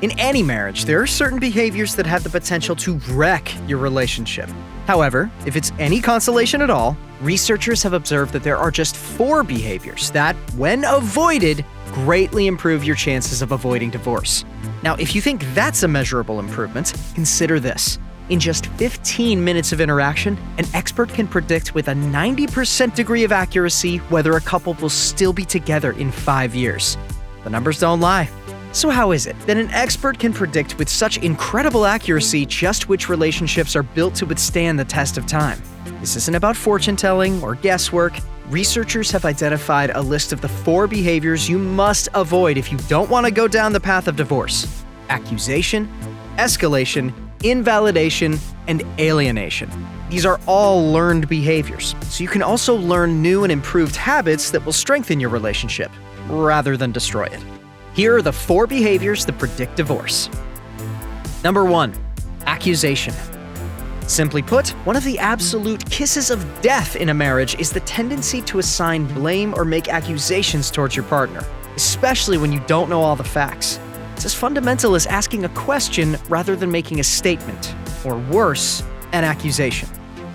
In any marriage, there are certain behaviors that have the potential to wreck your relationship. However, if it's any consolation at all, researchers have observed that there are just 4 behaviors that, when avoided, greatly improve your chances of avoiding divorce. Now, if you think that's a measurable improvement, consider this. In just 15 minutes of interaction, an expert can predict with a 90% degree of accuracy whether a couple will still be together in 5 years. The numbers don't lie. So how is it that an expert can predict with such incredible accuracy just which relationships are built to withstand the test of time? This isn't about fortune-telling or guesswork. Researchers have identified a list of the 4 behaviors you must avoid if you don't want to go down the path of divorce: accusation, escalation, invalidation, and alienation. These are all learned behaviors, so you can also learn new and improved habits that will strengthen your relationship, rather than destroy it. Here are the 4 behaviors that predict divorce. Number 1. Accusation. Simply put, one of the absolute kisses of death in a marriage is the tendency to assign blame or make accusations towards your partner, especially when you don't know all the facts. It's as fundamental as asking a question rather than making a statement, or worse, an accusation.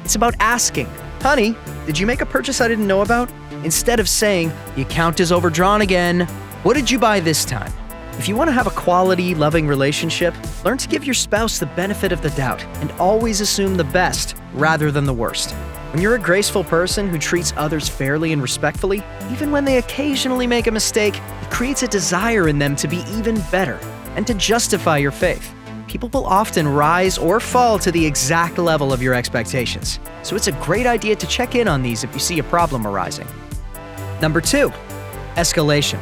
It's about asking, "Honey, did you make a purchase I didn't know about?" instead of saying, "The account is overdrawn again. What did you buy this time?" If you want to have a quality, loving relationship, learn to give your spouse the benefit of the doubt and always assume the best rather than the worst. When you're a graceful person who treats others fairly and respectfully, even when they occasionally make a mistake, it creates a desire in them to be even better and to justify your faith. People will often rise or fall to the exact level of your expectations, so it's a great idea to check in on these if you see a problem arising. Number 2. Escalation.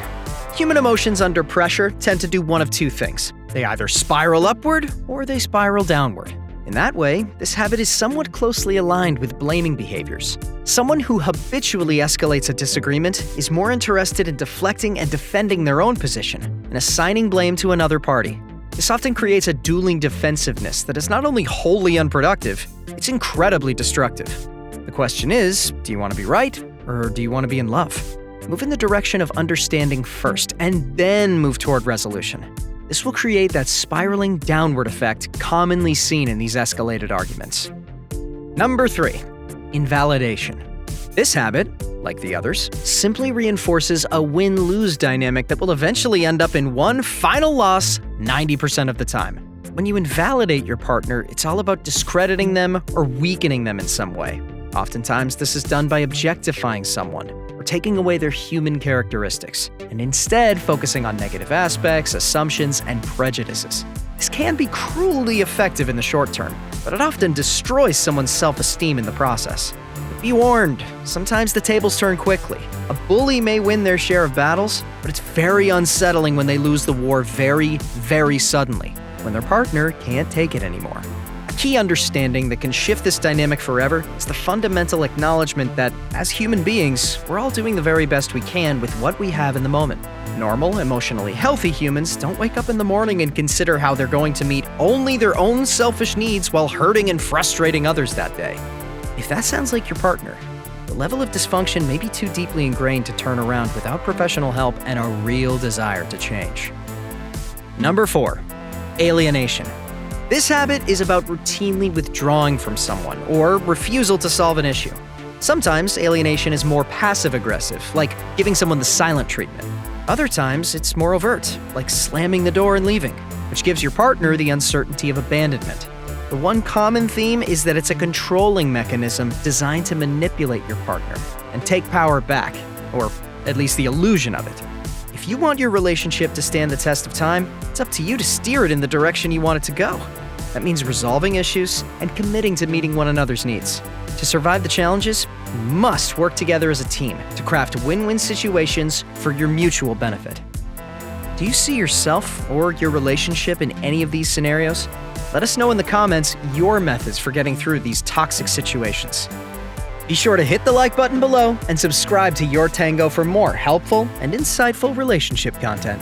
Human emotions under pressure tend to do one of 2 things. They either spiral upward or they spiral downward. In that way, this habit is somewhat closely aligned with blaming behaviors. Someone who habitually escalates a disagreement is more interested in deflecting and defending their own position and assigning blame to another party. This often creates a dueling defensiveness that is not only wholly unproductive, it's incredibly destructive. The question is, do you want to be right or do you want to be in love? Move in the direction of understanding first, and then move toward resolution. This will create that spiraling downward effect commonly seen in these escalated arguments. Number 3. Invalidation. This habit, like the others, simply reinforces a win-lose dynamic that will eventually end up in one final loss 90% of the time. When you invalidate your partner, it's all about discrediting them or weakening them in some way. Oftentimes, this is done by objectifying someone or taking away their human characteristics, and instead focusing on negative aspects, assumptions, and prejudices. This can be cruelly effective in the short term, but it often destroys someone's self-esteem in the process. But be warned, sometimes the tables turn quickly. A bully may win their share of battles, but it's very unsettling when they lose the war very, very suddenly, when their partner can't take it anymore. Key understanding that can shift this dynamic forever is the fundamental acknowledgement that, as human beings, we're all doing the very best we can with what we have in the moment. Normal, emotionally healthy humans don't wake up in the morning and consider how they're going to meet only their own selfish needs while hurting and frustrating others that day. If that sounds like your partner, the level of dysfunction may be too deeply ingrained to turn around without professional help and a real desire to change. Number 4. Alienation. This habit is about routinely withdrawing from someone or refusal to solve an issue. Sometimes alienation is more passive-aggressive, like giving someone the silent treatment. Other times, it's more overt, like slamming the door and leaving, which gives your partner the uncertainty of abandonment. The one common theme is that it's a controlling mechanism designed to manipulate your partner and take power back, or at least the illusion of it. If you want your relationship to stand the test of time, it's up to you to steer it in the direction you want it to go. That means resolving issues and committing to meeting one another's needs. To survive the challenges, you must work together as a team to craft win-win situations for your mutual benefit. Do you see yourself or your relationship in any of these scenarios? Let us know in the comments your methods for getting through these toxic situations. Be sure to hit the like button below and subscribe to YourTango for more helpful and insightful relationship content.